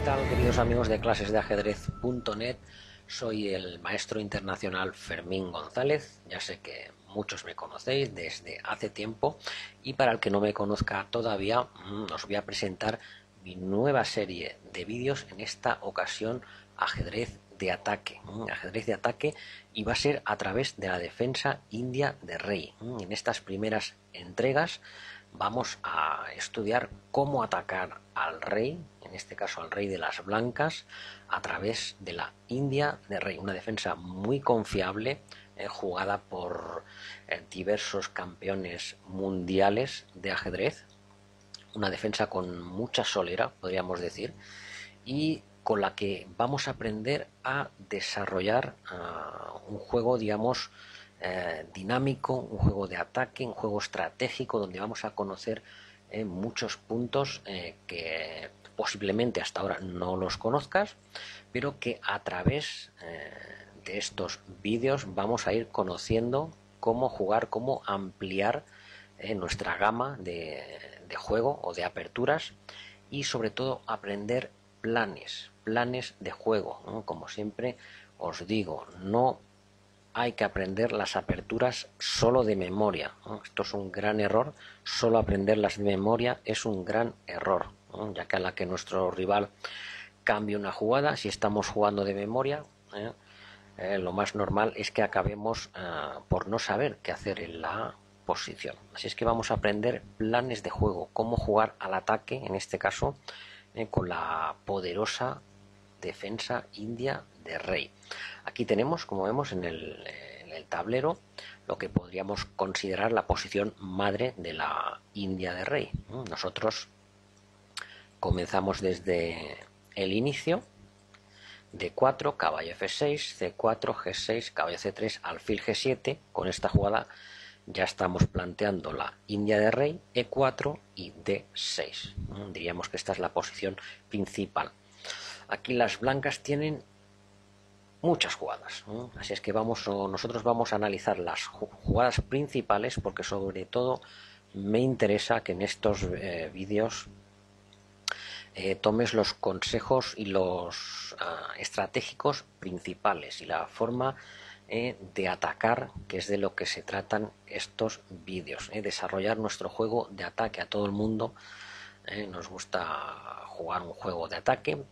tal, queridos amigos de clasesdeajedrez.net? Soy el maestro internacional Fermín González. Ya sé que muchos me conocéis desde hace tiempo, y para el que no me conozca todavía, os voy a presentar mi nueva serie de vídeos, en esta ocasión ajedrez de ataque. Ajedrez de ataque, y va a ser a través de la defensa india de rey. En estas primeras entregas vamos a estudiar cómo atacar al rey, en este caso al rey de las blancas, a través de la india de rey. Una defensa muy confiable, jugada por diversos campeones mundiales de ajedrez. Una defensa con mucha solera, podríamos decir, y con la que vamos a aprender a desarrollar un juego, digamos, dinámico, un juego de ataque, un juego estratégico, donde vamos a conocer muchos puntos que posiblemente hasta ahora no los conozcas, pero que a través de estos vídeos vamos a ir conociendo cómo jugar, cómo ampliar nuestra gama de juego o de aperturas, y sobre todo aprender planes de juego, ¿no? Como siempre os digo, no hay que aprender las aperturas solo de memoria, ¿no? Esto es un gran error. Solo aprenderlas de memoria es un gran error, ¿no? Ya que a la que nuestro rival cambie una jugada, si estamos jugando de memoria, lo más normal es que acabemos por no saber qué hacer en la posición. Así es que vamos a aprender planes de juego, cómo jugar al ataque, en este caso con la poderosa defensa india de rey. Aquí tenemos, como vemos en el tablero, lo que podríamos considerar la posición madre de la india de rey. Nosotros comenzamos desde el inicio: D4, caballo F6, C4, G6, caballo C3, alfil G7. Con esta jugada ya estamos planteando la india de rey, E4 y D6. Diríamos que esta es la posición principal. Aquí las blancas tienen muchas jugadas, así es que nosotros vamos a analizar las jugadas principales, porque sobre todo me interesa que en estos vídeos tomes los consejos y los estratégicos principales y la forma de atacar, que es de lo que se tratan estos vídeos. Desarrollar nuestro juego de ataque. A todo el mundo nos gusta jugar un juego de ataque.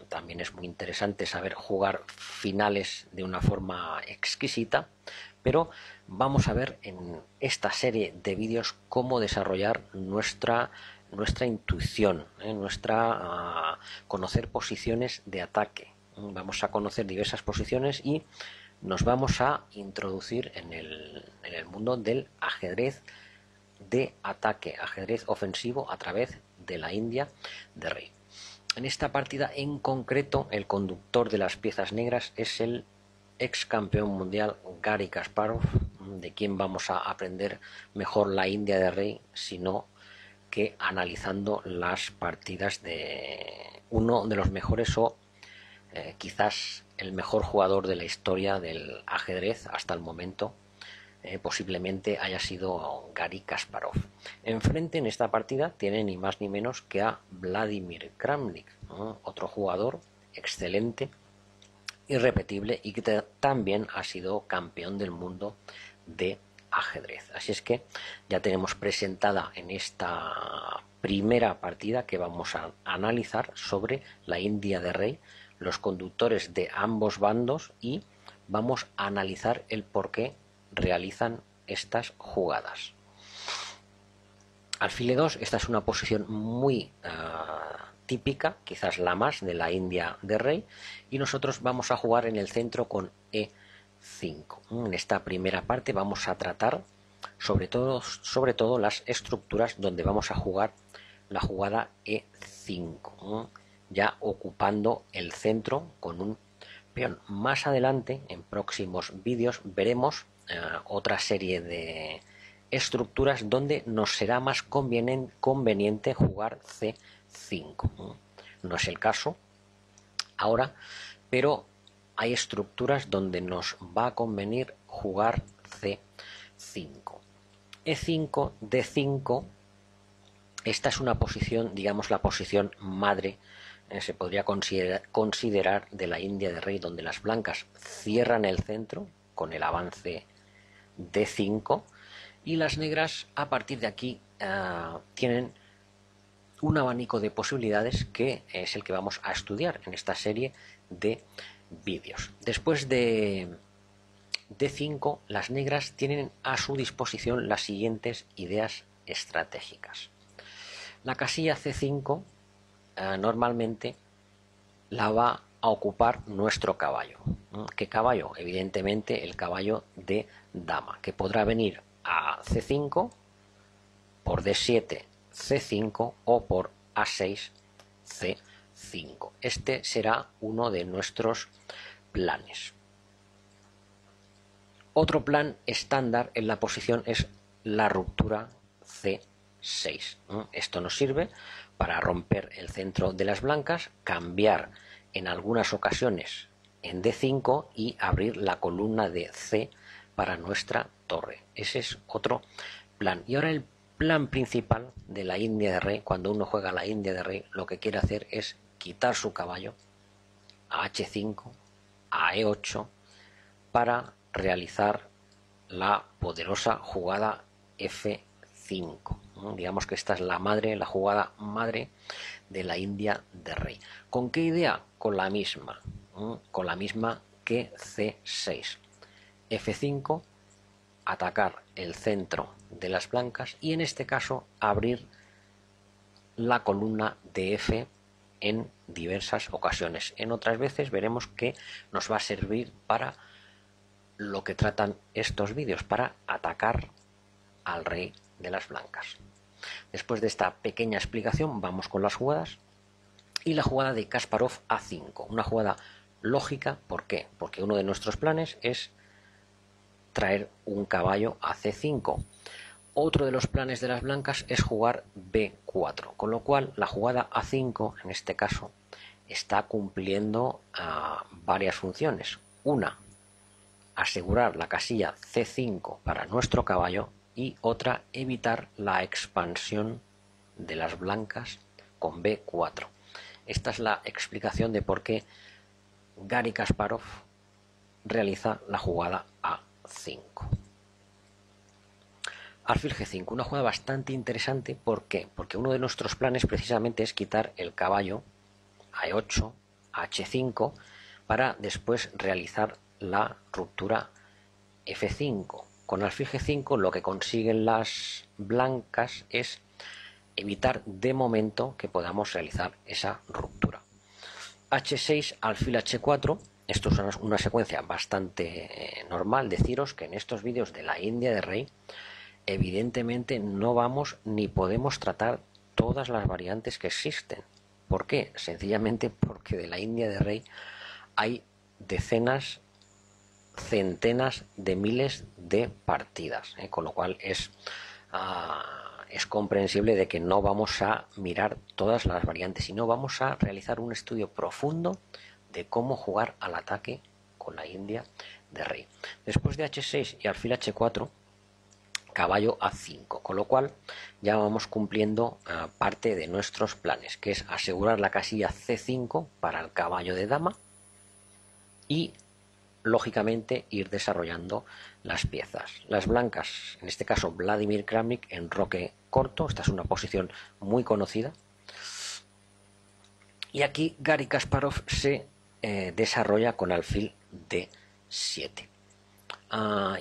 También es muy interesante saber jugar finales de una forma exquisita, pero vamos a ver en esta serie de vídeos cómo desarrollar nuestra intuición, conocer posiciones de ataque. Vamos a conocer diversas posiciones y nos vamos a introducir en el mundo del ajedrez de ataque, ajedrez ofensivo a través de la india de rey. En esta partida en concreto, el conductor de las piezas negras es el ex campeón mundial Garry Kasparov, de quien vamos a aprender mejor la india de rey, sino que analizando las partidas de uno de los mejores, o quizás el mejor jugador de la historia del ajedrez hasta el momento. Posiblemente haya sido Garry Kasparov. Enfrente en esta partida tiene ni más ni menos que a Vladimir Kramnik, otro jugador excelente, irrepetible, y que también ha sido campeón del mundo de ajedrez. Así es que ya tenemos presentada en esta primera partida que vamos a analizar sobre la india de rey, los conductores de ambos bandos, y vamos a analizar el por qué realizan estas jugadas. Alfil E2, esta es una posición muy típica, quizás la más, de la india de rey, y nosotros vamos a jugar en el centro con E5. En esta primera parte vamos a tratar sobre todo las estructuras donde vamos a jugar la jugada E5, ya ocupando el centro con un peón. Más adelante, en próximos vídeos, veremos otra serie de estructuras donde nos será más conveniente jugar C5. No es el caso ahora, pero hay estructuras donde nos va a convenir jugar C5. E5, D5, esta es una posición, digamos, la posición madre se podría considerar de la India de rey, donde las blancas cierran el centro con el avance D5 y las negras a partir de aquí tienen un abanico de posibilidades que es el que vamos a estudiar en esta serie de vídeos. Después de D5, las negras tienen a su disposición las siguientes ideas estratégicas. La casilla C5 normalmente la va a ocupar nuestro caballo. ¿Qué caballo? Evidentemente el caballo de dama, que podrá venir a C5 por D7 C5 o por A6 C5. Este será uno de nuestros planes. Otro plan estándar en la posición es la ruptura C6. Esto nos sirve para romper el centro de las blancas, cambiar en algunas ocasiones en D5 y abrir la columna de C para nuestra torre. Ese es otro plan. Y ahora el plan principal de la India de rey, cuando uno juega la India de rey, lo que quiere hacer es quitar su caballo a H5, a E8, para realizar la poderosa jugada F5. Digamos que esta es la jugada madre de la India de rey. ¿Con qué idea? Con la misma que C6. F5, atacar el centro de las blancas y en este caso abrir la columna de F en diversas ocasiones. En otras veces veremos que nos va a servir para lo que tratan estos vídeos, para atacar al rey de las blancas. Después de esta pequeña explicación vamos con las jugadas y la jugada de Kasparov A5, una jugada lógica. ¿Por qué? Porque uno de nuestros planes es traer un caballo a C5. Otro de los planes de las blancas es jugar B4, con lo cual la jugada A5 en este caso está cumpliendo varias funciones. Una, asegurar la casilla C5 para nuestro caballo, y otra, evitar la expansión de las blancas con B4. Esta es la explicación de por qué Garry Kasparov realiza la jugada A5. Alfil G5, una jugada bastante interesante. ¿Por qué? Porque uno de nuestros planes precisamente es quitar el caballo a E8, a H5, para después realizar la ruptura F5. Con alfil G5 lo que consiguen las blancas es evitar de momento que podamos realizar esa ruptura. H6, alfil H4. Esto es una secuencia bastante normal. Deciros que en estos vídeos de la India de rey evidentemente no vamos ni podemos tratar todas las variantes que existen. ¿Por qué? Sencillamente porque de la India de rey hay decenas, centenas de miles de partidas, con lo cual es comprensible de que no vamos a mirar todas las variantes, sino vamos a realizar un estudio profundo de cómo jugar al ataque con la India de rey. Después de H6 y alfil H4, caballo A5, con lo cual ya vamos cumpliendo parte de nuestros planes, que es asegurar la casilla C5 para el caballo de dama y lógicamente ir desarrollando las piezas. Las blancas, en este caso Vladimir Kramnik en roque corto, esta es una posición muy conocida, y aquí Garry Kasparov se desarrolla con alfil D7.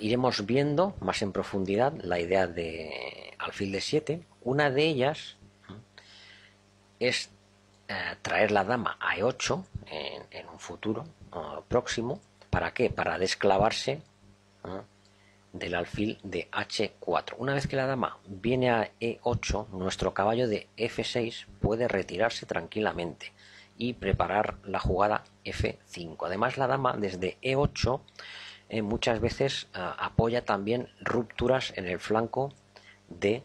Iremos viendo más en profundidad la idea de alfil D7. Una de ellas es traer la dama a E8 en un futuro próximo. ¿Para qué? Para desclavarse del alfil de H4. Una vez que la dama viene a E8, nuestro caballo de F6 puede retirarse tranquilamente y preparar la jugada F5. Además, la dama desde E8 muchas veces apoya también rupturas en el flanco de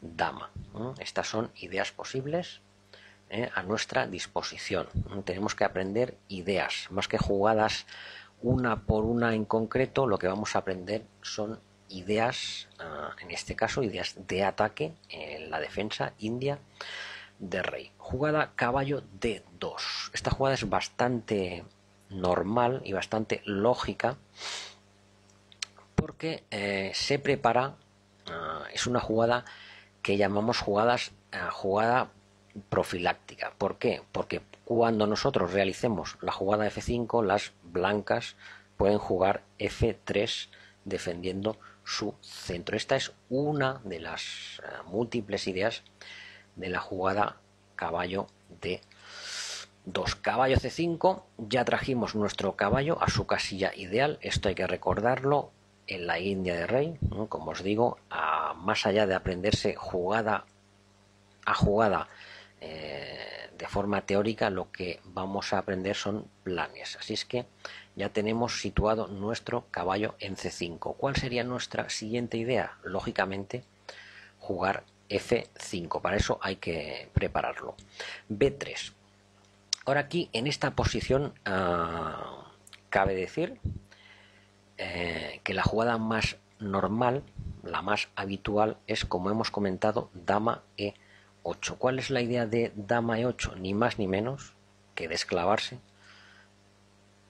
dama. Estas son ideas posibles a nuestra disposición. Tenemos que aprender ideas, más que jugadas una por una en concreto. Lo que vamos a aprender son ideas, en este caso ideas de ataque en la defensa india de rey. Jugada caballo D2. Esta jugada es bastante normal y bastante lógica porque se prepara, es una jugada que llamamos jugada profiláctica. ¿Por qué? Porque cuando nosotros realicemos la jugada F5, las blancas pueden jugar F3 defendiendo su centro. Esta es una de las múltiples ideas de la jugada caballo D2. Caballo C5, ya trajimos nuestro caballo a su casilla ideal. Esto hay que recordarlo en la India de rey, ¿no? Como os digo, más allá de aprenderse jugada a jugada de forma teórica, lo que vamos a aprender son planes. Así es que ya tenemos situado nuestro caballo en C5. ¿Cuál sería nuestra siguiente idea? Lógicamente, jugar F5. Para eso hay que prepararlo. B3. Ahora aquí, en esta posición, cabe decir que la jugada más normal, la más habitual, es, como hemos comentado, dama E8. ¿Cuál es la idea de dama E8? Ni más ni menos que desclavarse,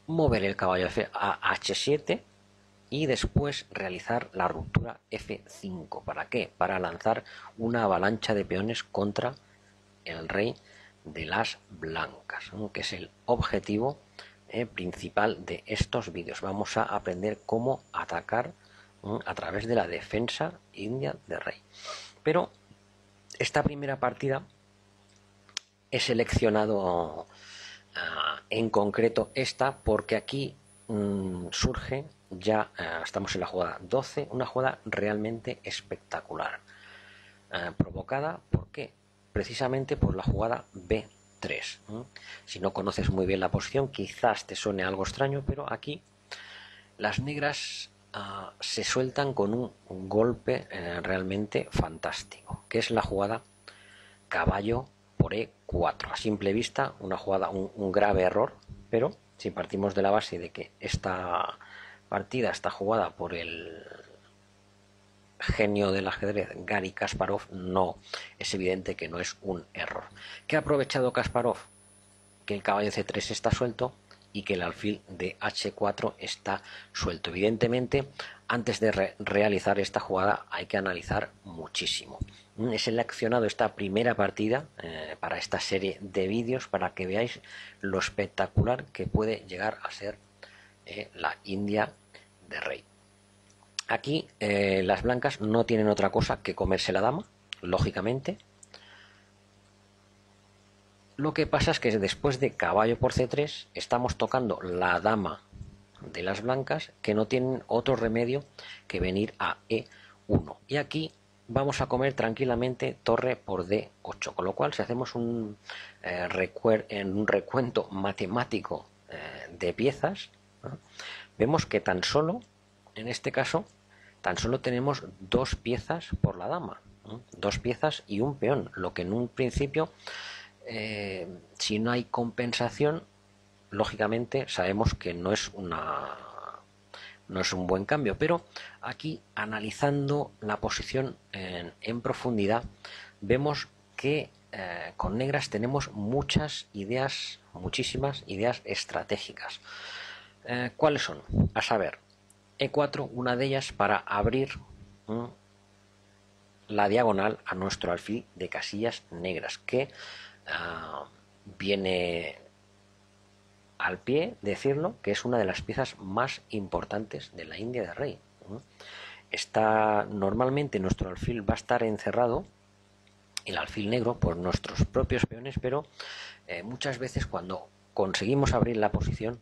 mover el caballo a H7 y después realizar la ruptura F5. ¿Para qué? Para lanzar una avalancha de peones contra el rey de las blancas, ¿no? Que es el objetivo principal de estos vídeos. Vamos a aprender cómo atacar a través de la defensa india de rey. Pero esta primera partida he seleccionado en concreto esta porque aquí surge ya, estamos en la jugada 12, una jugada realmente espectacular, provocada, ¿por qué? Precisamente por la jugada B3. Si no conoces muy bien la posición, quizás te suene algo extraño, pero aquí las negras se sueltan con un golpe realmente fantástico, que es la jugada caballo por E4. A simple vista, una jugada, un grave error, pero si partimos de la base de que esta partida está jugada por el genio del ajedrez Garry Kasparov, no es evidente que no es un error. ¿Qué ha aprovechado Kasparov? Que el caballo C3 está suelto y que el alfil de H4 está suelto. Evidentemente, antes de realizar esta jugada hay que analizar muchísimo. He seleccionado esta primera partida para esta serie de vídeos para que veáis lo espectacular que puede llegar a ser la India de rey. Aquí las blancas no tienen otra cosa que comerse la dama, lógicamente. Lo que pasa es que después de caballo por C3 estamos tocando la dama de las blancas, que no tienen otro remedio que venir a E1. Y aquí vamos a comer tranquilamente torre por D8, con lo cual si hacemos un recuento matemático de piezas, ¿no? Vemos que tan solo, en este caso, tan solo tenemos dos piezas por la dama, ¿no? Dos piezas y un peón, lo que en un principio, si no hay compensación, lógicamente sabemos que no es un buen cambio, pero aquí, analizando la posición en profundidad, vemos que con negras tenemos muchas ideas, muchísimas ideas estratégicas. ¿Cuáles son? A saber, E4, una de ellas para abrir la diagonal a nuestro alfil de casillas negras, que viene al pie decirlo que es una de las piezas más importantes de la India de rey. Normalmente nuestro alfil va a estar encerrado, el alfil negro, por nuestros propios peones, pero muchas veces cuando conseguimos abrir la posición,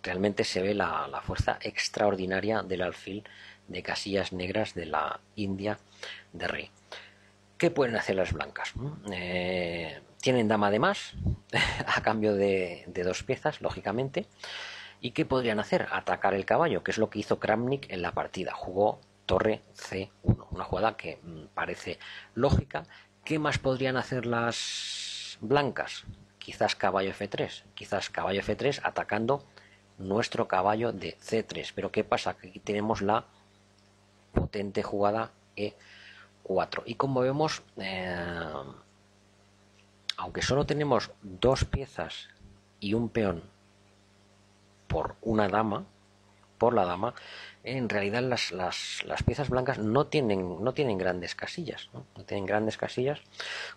realmente se ve la fuerza extraordinaria del alfil de casillas negras de la India de rey. ¿Qué pueden hacer las blancas? Tienen dama de más a cambio de dos piezas, lógicamente. ¿Y qué podrían hacer? Atacar el caballo, que es lo que hizo Kramnik en la partida. Jugó torre C1, una jugada que parece lógica. ¿Qué más podrían hacer las blancas? Quizás caballo F3, quizás caballo F3 atacando nuestro caballo de C3. Pero ¿qué pasa? Que aquí tenemos la potente jugada E4. Y como vemos, aunque solo tenemos dos piezas y un peón por una dama, por la dama, en realidad las piezas blancas no tienen grandes casillas, no tienen grandes casillas,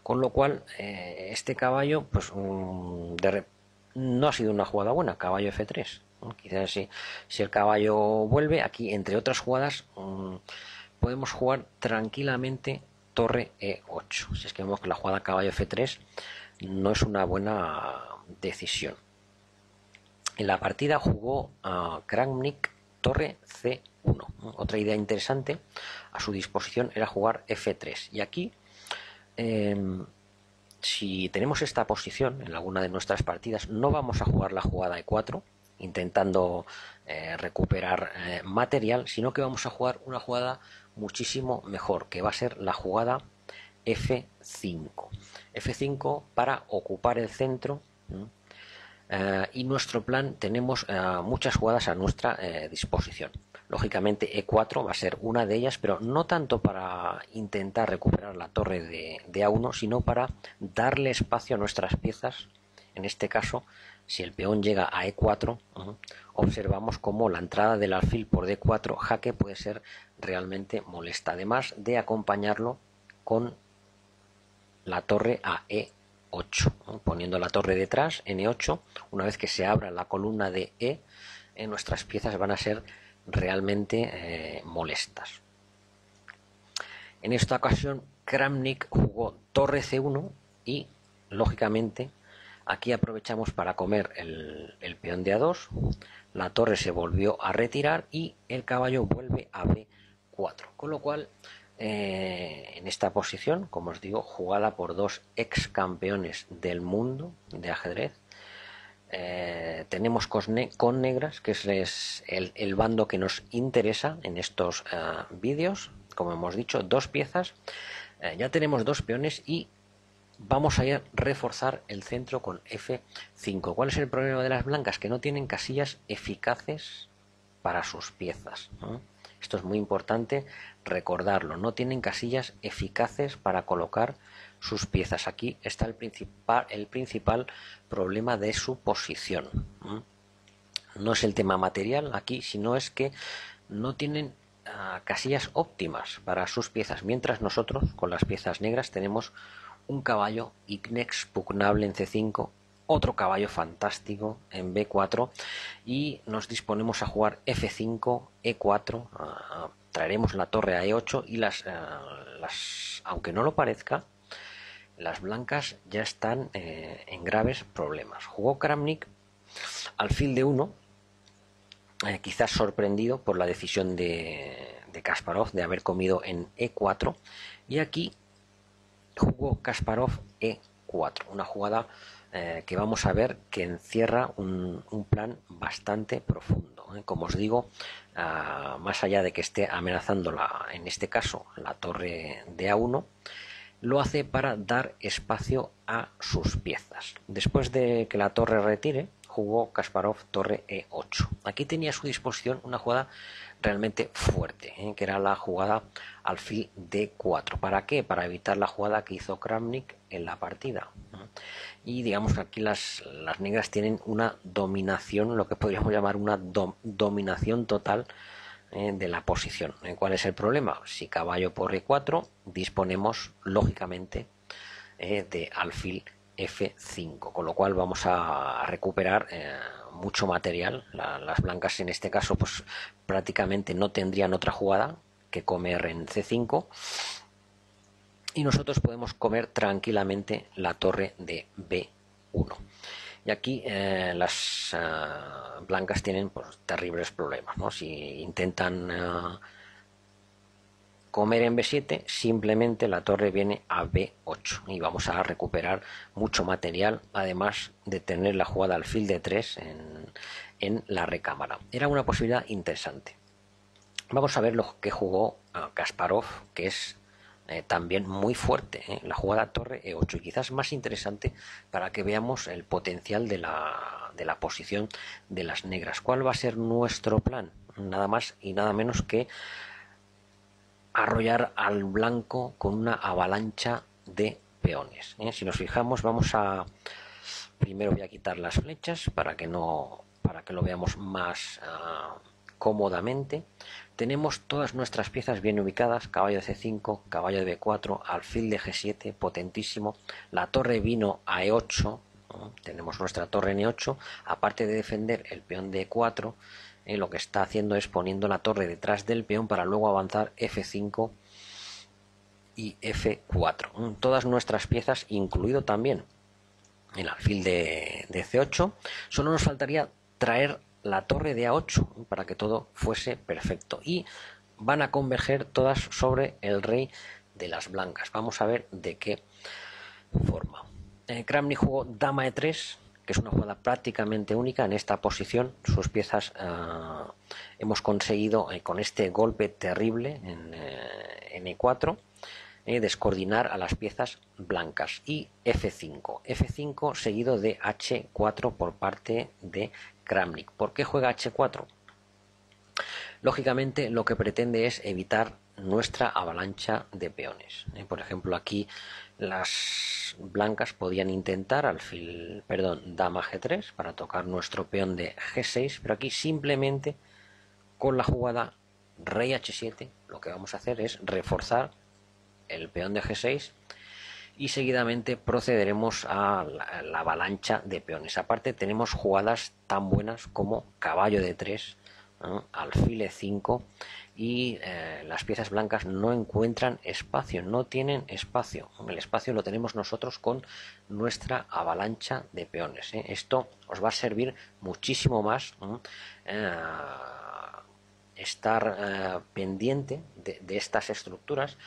con lo cual este caballo pues no ha sido una jugada buena, caballo F3. Quizás si el caballo vuelve, aquí entre otras jugadas podemos jugar tranquilamente torre E8. Si es que vemos que la jugada caballo F3 no es una buena decisión. En la partida jugó Kramnik torre C1. Otra idea interesante a su disposición era jugar F3. Y aquí, si tenemos esta posición en alguna de nuestras partidas, no vamos a jugar la jugada E4 intentando recuperar material, sino que vamos a jugar una jugada muchísimo mejor, que va a ser la jugada F5. F5 para ocupar el centro. Y nuestro plan tenemos muchas jugadas a nuestra disposición. Lógicamente E4 va a ser una de ellas, pero no tanto para intentar recuperar la torre de A1, sino para darle espacio a nuestras piezas. En este caso, si el peón llega a E4, observamos cómo la entrada del alfil por D4 jaque puede ser realmente molesta, además de acompañarlo con la torre a E8, poniendo la torre detrás en E8. Una vez que se abra la columna de E, nuestras piezas van a ser realmente molestas. En esta ocasión Kramnik jugó torre C1 y lógicamente aquí aprovechamos para comer el peón de A2, la torre se volvió a retirar y el caballo vuelve a B4, con lo cual en esta posición, como os digo, jugada por dos ex campeones del mundo de ajedrez, tenemos con negras, que es el bando que nos interesa en estos vídeos. Como hemos dicho, dos piezas, ya tenemos dos peones y vamos a reforzar el centro con F5. ¿Cuál es el problema de las blancas? Que no tienen casillas eficaces para sus piezas, ¿no? Esto es muy importante recordarlo, no tienen casillas eficaces para colocar sus piezas. Aquí está el principal problema de su posición. No es el tema material aquí, sino es que no tienen casillas óptimas para sus piezas, mientras nosotros con las piezas negras tenemos un caballo inexpugnable en C5, otro caballo fantástico en B4 y nos disponemos a jugar F5, E4, traeremos la torre a E8 y aunque no lo parezca, las blancas ya están en graves problemas. Jugó Kramnik alfil de 1, quizás sorprendido por la decisión de Kasparov de haber comido en E4, y aquí jugó Kasparov E4, una jugada que vamos a ver que encierra un plan bastante profundo. Como os digo, más allá de que esté amenazando en este caso la torre de A1, lo hace para dar espacio a sus piezas. Después de que la torre retire, jugó Kasparov torre E8. Aquí tenía a su disposición una jugada realmente fuerte, que era la jugada alfil D4. ¿Para qué? Para evitar la jugada que hizo Kramnik en la partida. Y digamos que aquí las negras tienen una dominación, lo que podríamos llamar una dominación total de la posición. ¿Cuál es el problema? Si caballo por E4, disponemos lógicamente de alfil F5, con lo cual vamos a recuperar mucho material. Las blancas en este caso pues prácticamente no tendrían otra jugada que comer en C5 y nosotros podemos comer tranquilamente la torre de B1. Y aquí las blancas tienen pues terribles problemas, ¿no? Si intentan comer en B7, simplemente la torre viene a B8 y vamos a recuperar mucho material, además de tener la jugada alfil de 3 en la recámara. Era una posibilidad interesante. Vamos a ver lo que jugó Kasparov, que es también muy fuerte, la jugada torre E8, y quizás más interesante para que veamos el potencial de la posición de las negras. ¿Cuál va a ser nuestro plan? Nada más y nada menos que arrollar al blanco con una avalancha de peones. Si nos fijamos, primero voy a quitar las flechas para que lo veamos más cómodamente. Tenemos todas nuestras piezas bien ubicadas: caballo de C5, caballo de B4, alfil de G7, potentísimo. La torre vino a E8, tenemos nuestra torre en E8, aparte de defender el peón de E4, lo que está haciendo es poniendo la torre detrás del peón para luego avanzar F5 y F4. Todas nuestras piezas, incluido también el alfil de C8, solo nos faltaría traer la torre de A8 para que todo fuese perfecto, y van a converger todas sobre el rey de las blancas. Vamos a ver de qué forma. Kramnik jugó dama E3, que es una jugada prácticamente única en esta posición. Sus piezas hemos conseguido con este golpe terrible en E4 descoordinar a las piezas blancas, y F5 seguido de H4 por parte de Kramnik. ¿Por qué juega H4? Lógicamente lo que pretende es evitar nuestra avalancha de peones. Por ejemplo, aquí las blancas podían intentar dama G3 para tocar nuestro peón de G6, pero aquí simplemente con la jugada rey H7 lo que vamos a hacer es reforzar el peón de G6 y seguidamente procederemos a la avalancha de peones. Aparte tenemos jugadas tan buenas como caballo de 3, alfil E5, y las piezas blancas no encuentran espacio, no tienen espacio. El espacio lo tenemos nosotros con nuestra avalancha de peones. Esto os va a servir muchísimo más estar pendiente de estas estructuras.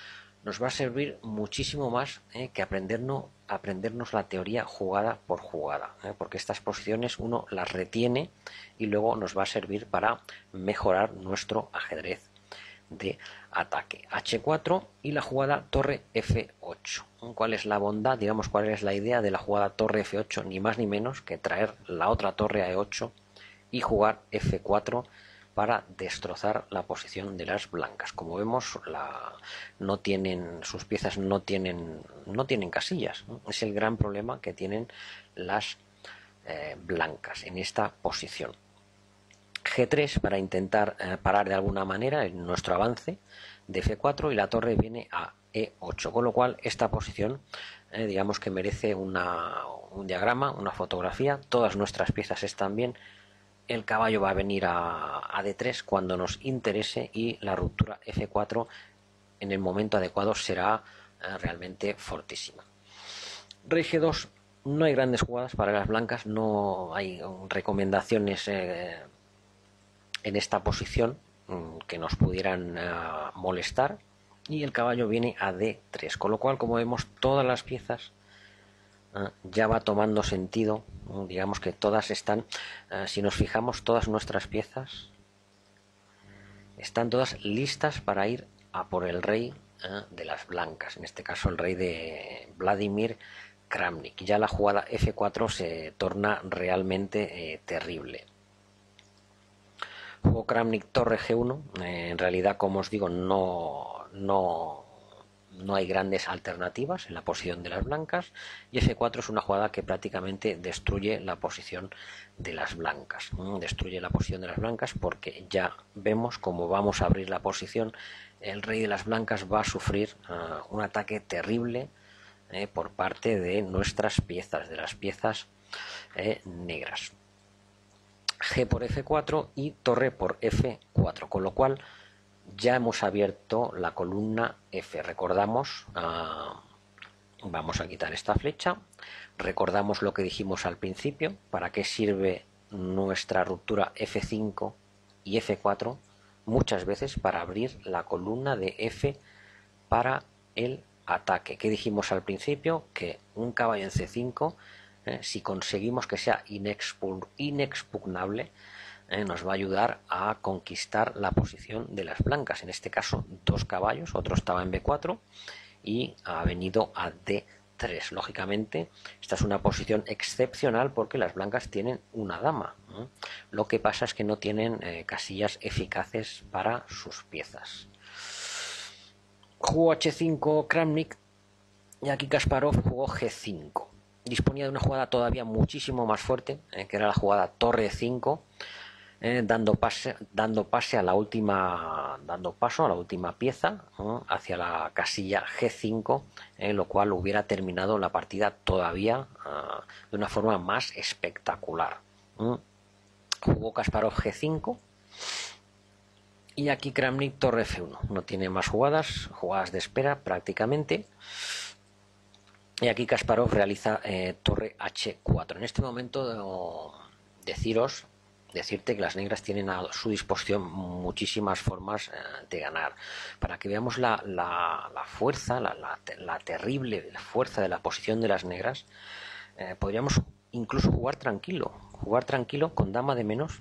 Nos va a servir muchísimo más que aprendernos la teoría jugada por jugada, porque estas posiciones uno las retiene y luego nos va a servir para mejorar nuestro ajedrez de ataque. H4 y la jugada torre F8. ¿Cuál es la bondad, digamos, cuál es la idea de la jugada torre F8? Ni más ni menos que traer la otra torre a E8 y jugar F4 para destrozar la posición de las blancas. Como vemos, sus piezas no tienen casillas, ¿no? Es el gran problema que tienen las blancas en esta posición. G3 para intentar parar de alguna manera nuestro avance de F4, y la torre viene a E8, con lo cual esta posición digamos que merece un diagrama, una fotografía. Todas nuestras piezas están bien. El caballo va a venir a D3 cuando nos interese, y la ruptura F4 en el momento adecuado será realmente fortísima. Rey G2, no hay grandes jugadas para las blancas, no hay recomendaciones en esta posición que nos pudieran molestar, y el caballo viene a D3, con lo cual, como vemos, todas las piezas ya va tomando sentido. Digamos que todas están, si nos fijamos, todas nuestras piezas están todas listas para ir a por el rey de las blancas, en este caso el rey de Vladimir Kramnik. Ya la jugada F4 se torna realmente terrible. Jugó Kramnik torre G1, en realidad, como os digo, no hay grandes alternativas en la posición de las blancas, y F4 es una jugada que prácticamente destruye la posición de las blancas. Destruye la posición de las blancas porque ya vemos cómo vamos a abrir la posición. El rey de las blancas va a sufrir un ataque terrible por parte de nuestras piezas, de las piezas negras. G por F4 y torre por F4, con lo cual ya hemos abierto la columna F. Recordamos, vamos a quitar esta flecha, recordamos lo que dijimos al principio, para qué sirve nuestra ruptura F5 y F4, muchas veces para abrir la columna de F para el ataque. ¿Qué dijimos al principio? Que un caballo en C5, si conseguimos que sea inexpugnable, nos va a ayudar a conquistar la posición de las blancas. En este caso, dos caballos, otro estaba en B4 y ha venido a D3. Lógicamente, esta es una posición excepcional porque las blancas tienen una dama. Lo que pasa es que no tienen casillas eficaces para sus piezas. Jugó H5 Kramnik, Y aquí Kasparov jugó G5. Disponía de una jugada todavía muchísimo más fuerte, que era la jugada torre 5, dando paso a la última pieza, hacia la casilla G5, lo cual hubiera terminado la partida todavía de una forma más espectacular. Jugó Kasparov G5 y aquí Kramnik torre F1. No tiene más jugadas de espera prácticamente. Y aquí Kasparov realiza torre H4. En este momento decirte que las negras tienen a su disposición muchísimas formas de ganar. Para que veamos la fuerza, la terrible fuerza de la posición de las negras, podríamos incluso jugar tranquilo con dama de menos.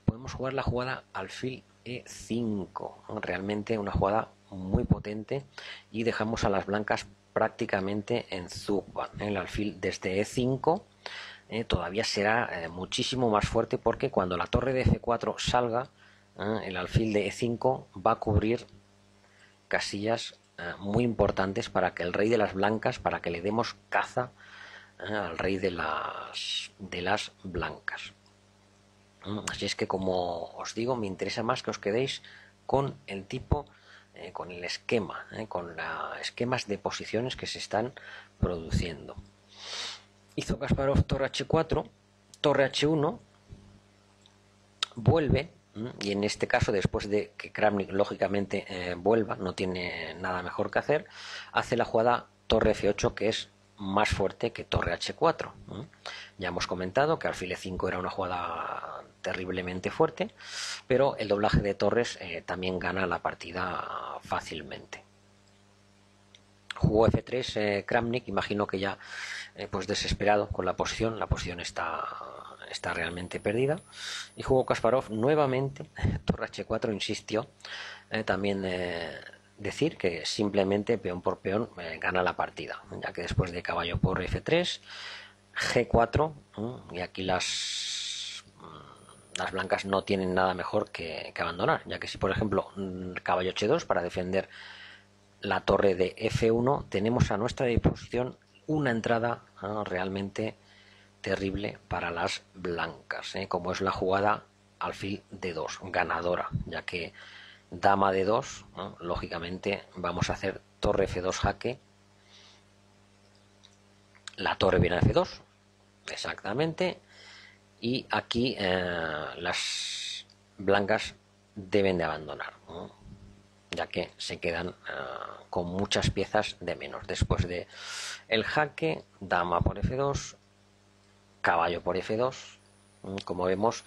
Podemos jugar la jugada alfil E5, realmente una jugada muy potente, y dejamos a las blancas prácticamente en Zugban. El alfil desde E5 todavía será muchísimo más fuerte, porque cuando la torre de F4 salga, el alfil de E5 va a cubrir casillas muy importantes para que el rey de las blancas, para que le demos caza al rey de las blancas. Así es que, como os digo, me interesa más que os quedéis con el tipo, con el esquema, con los esquemas de posiciones que se están produciendo. Hizo Kasparov torre H4, torre H1, vuelve, y en este caso, después de que Kramnik lógicamente vuelva, no tiene nada mejor que hacer, hace la jugada torre F8, que es más fuerte que torre H4. Ya hemos comentado que alfil E5 era una jugada terriblemente fuerte, pero el doblaje de torres también gana la partida fácilmente. Jugó F3 Kramnik, imagino que ya pues desesperado con la posición está realmente perdida, y jugó Kasparov nuevamente torre H4, insistió. También decir que simplemente peón por peón gana la partida, ya que después de caballo por F3, G4, y aquí las blancas no tienen nada mejor que abandonar, ya que si por ejemplo caballo H2 para defender la torre de F1, tenemos a nuestra disposición una entrada realmente terrible para las blancas, como es la jugada alfil D2, ganadora, ya que dama D2, lógicamente vamos a hacer torre F2 jaque, la torre viene a F2, exactamente, y aquí las blancas deben de abandonar, ya que se quedan con muchas piezas de menos. Después de el jaque, dama por F2, caballo por F2, como vemos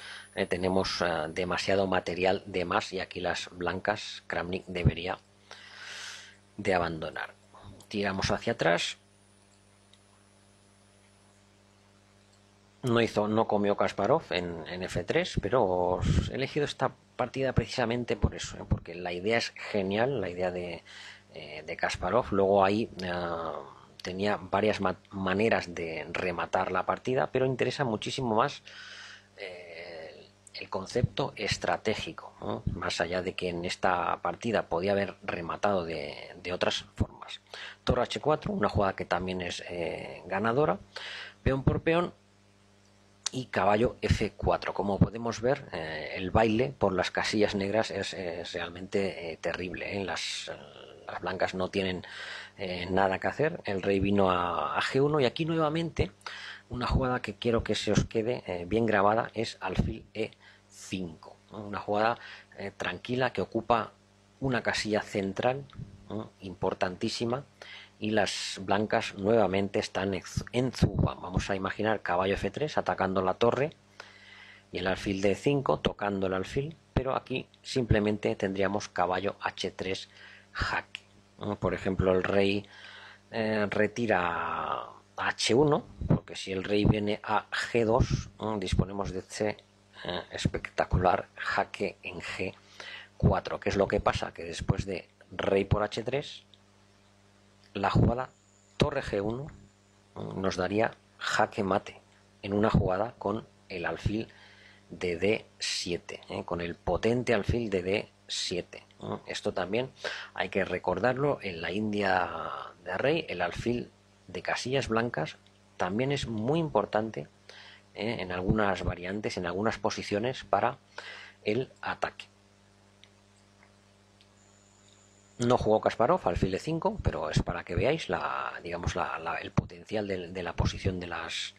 tenemos demasiado material de más, y aquí las blancas, Kramnik debería de abandonar. Tiramos hacia atrás. No comió Kasparov en F3, pero he elegido esta partida precisamente por eso, porque la idea es genial, la idea de Kasparov. Luego ahí tenía varias maneras de rematar la partida, pero interesa muchísimo más el concepto estratégico, ¿no? Más allá de que en esta partida podía haber rematado de otras formas. Torre H4, una jugada que también es ganadora, peón por peón, y caballo F4. Como podemos ver, el baile por las casillas negras es realmente terrible. Las blancas no tienen nada que hacer. El rey vino a G1, y aquí nuevamente una jugada que quiero que se os quede bien grabada es alfil E5, ¿no? Una jugada tranquila que ocupa una casilla central, ¿no?, importantísima, y las blancas nuevamente están en Zugban. Vamos a imaginar caballo F3 atacando la torre, y el alfil de E5 tocando el alfil, pero aquí simplemente tendríamos caballo H3 jaque. Por ejemplo, el rey retira a H1, porque si el rey viene a G2, disponemos de este espectacular jaque en G4. ¿Qué es lo que pasa? Que después de rey por H3, la jugada torre G1 nos daría jaque mate en una jugada con el alfil de D7, con el potente alfil de D7. Esto también hay que recordarlo. En la India de rey, el alfil de casillas blancas también es muy importante en algunas variantes, en algunas posiciones para el ataque. No jugó Kasparov alfil de 5, pero es para que veáis el potencial de la posición de las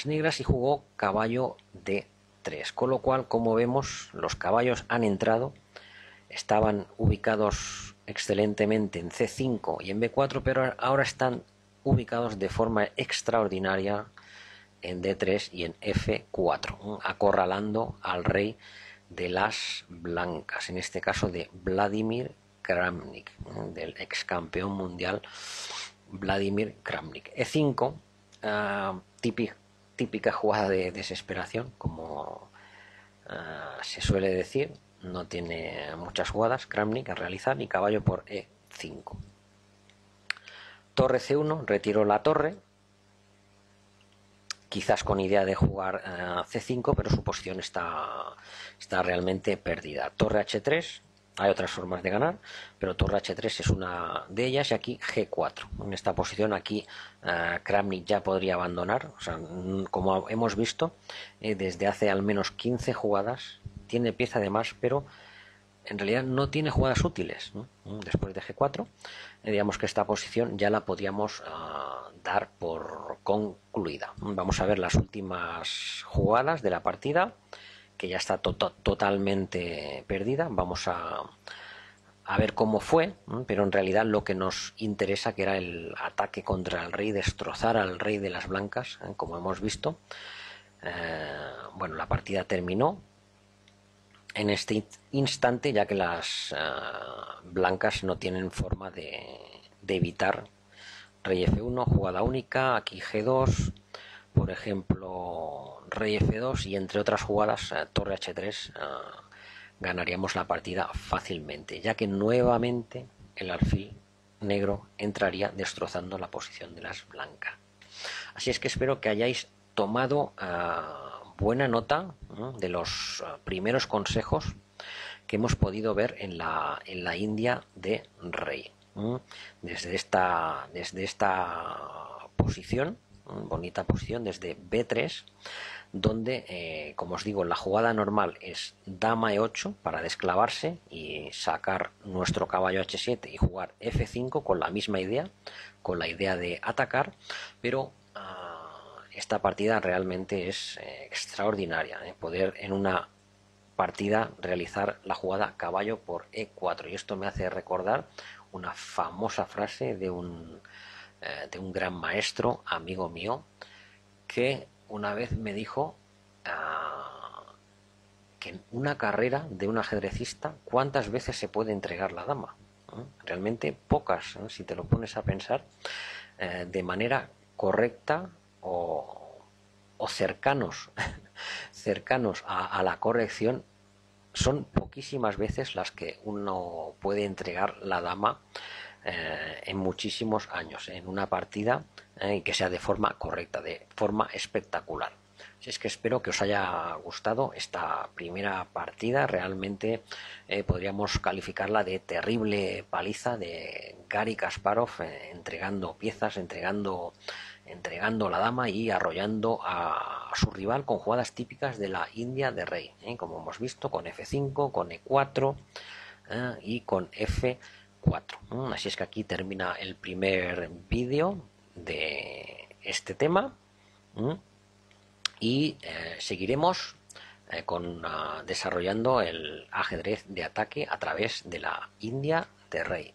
negras, y jugó caballo de 3, con lo cual, como vemos, los caballos han entrado, estaban ubicados excelentemente en C5 y en B4, pero ahora están ubicados de forma extraordinaria en D3 y en F4, acorralando al rey de las blancas, en este caso de Vladimir Kramnik, del ex campeón mundial Vladimir Kramnik. E5, típica jugada de desesperación, como se suele decir. No tiene muchas jugadas Kramnik a realizar, y caballo por E5. Torre C1, retiró la torre, quizás con idea de jugar C5, pero su posición está realmente perdida. Torre H3, hay otras formas de ganar, pero torre H3 es una de ellas, y aquí G4. En esta posición aquí Kramnik ya podría abandonar. O sea, como hemos visto, desde hace al menos 15 jugadas tiene pieza de más, pero en realidad no tiene jugadas útiles, ¿no? Después de G4, digamos que esta posición ya la podríamos dar por concluida. Vamos a ver las últimas jugadas de la partida, que ya está totalmente perdida. Vamos a ver cómo fue, pero en realidad lo que nos interesa, que era el ataque contra el rey, destrozar al rey de las blancas, como hemos visto. Bueno, la partida terminó en este instante, ya que las blancas no tienen forma de evitar rey F1, jugada única, aquí G2, por ejemplo rey F2, y entre otras jugadas torre H3, ganaríamos la partida fácilmente, ya que nuevamente el alfil negro entraría destrozando la posición de las blancas. Así es que espero que hayáis tomado buena nota, ¿no?, de los primeros consejos que hemos podido ver en la India de rey. Desde esta posición, bonita posición, desde B3, donde, como os digo, la jugada normal es dama E8 para desclavarse y sacar nuestro caballo H7 y jugar F5 con la misma idea, con la idea de atacar, pero esta partida realmente es extraordinaria, poder en una partida realizar la jugada caballo por E4, y esto me hace recordar una famosa frase de un gran maestro, amigo mío, que una vez me dijo que en una carrera de un ajedrecista, ¿cuántas veces se puede entregar la dama? Realmente pocas, ¿no?, si te lo pones a pensar, de manera correcta o cercanos a la corrección. Son poquísimas veces las que uno puede entregar la dama en muchísimos años en una partida, y que sea de forma correcta, de forma espectacular. Así es que espero que os haya gustado esta primera partida. Realmente podríamos calificarla de terrible paliza de Garry Kasparov, entregando piezas, entregando la dama y arrollando a su rival con jugadas típicas de la India de rey, como hemos visto, con F5, con E4 y con F4. Así es que aquí termina el primer vídeo de este tema, y seguiremos desarrollando el ajedrez de ataque a través de la India de rey.